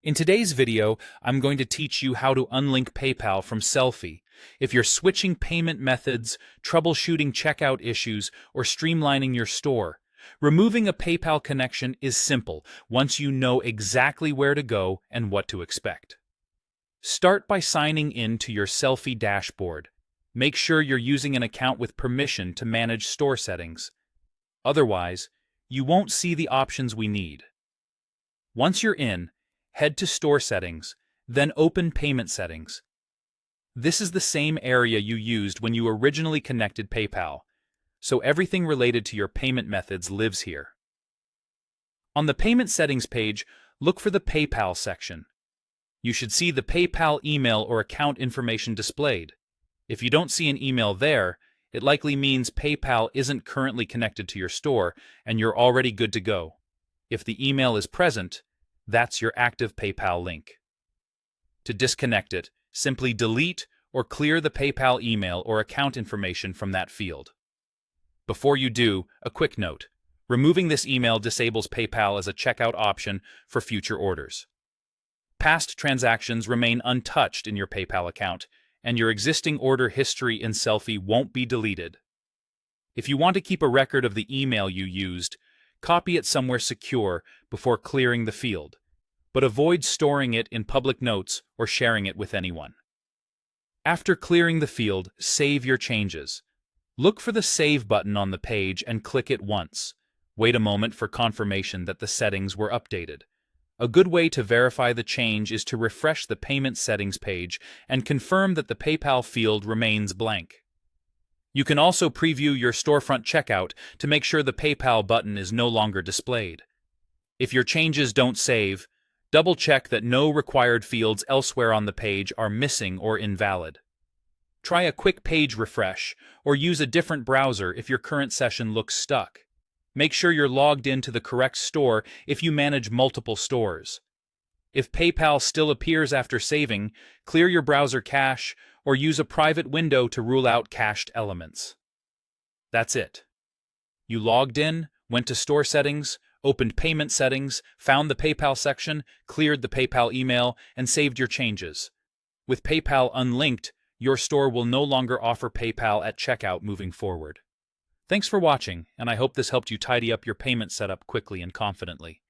In today's video, I'm going to teach you how to unlink PayPal from Sellfy. If you're switching payment methods, troubleshooting checkout issues, or streamlining your store, removing a PayPal connection is simple once you know exactly where to go and what to expect. Start by signing in to your Sellfy dashboard. Make sure you're using an account with permission to manage store settings. Otherwise, you won't see the options we need. Once you're in, head to Store Settings, then open Payment Settings. This is the same area you used when you originally connected PayPal, so everything related to your payment methods lives here. On the Payment Settings page, look for the PayPal section. You should see the PayPal email or account information displayed. If you don't see an email there, it likely means PayPal isn't currently connected to your store and you're already good to go. If the email is present, that's your active PayPal link. To disconnect it, simply delete or clear the PayPal email or account information from that field. Before you do, a quick note. Removing this email disables PayPal as a checkout option for future orders. Past transactions remain untouched in your PayPal account, and your existing order history in Sellfy won't be deleted. If you want to keep a record of the email you used, copy it somewhere secure before clearing the field, but avoid storing it in public notes or sharing it with anyone. After clearing the field, save your changes. Look for the Save button on the page and click it once. Wait a moment for confirmation that the settings were updated. A good way to verify the change is to refresh the Payment Settings page and confirm that the PayPal field remains blank. You can also preview your storefront checkout to make sure the PayPal button is no longer displayed. If your changes don't save, double-check that no required fields elsewhere on the page are missing or invalid. Try a quick page refresh or use a different browser if your current session looks stuck. Make sure you're logged into the correct store if you manage multiple stores. If PayPal still appears after saving, clear your browser cache or use a private window to rule out cached elements. That's it. You logged in, went to Store Settings, opened Payment Settings, found the PayPal section, cleared the PayPal email, and saved your changes. With PayPal unlinked, your store will no longer offer PayPal at checkout moving forward. Thanks for watching, and I hope this helped you tidy up your payment setup quickly and confidently.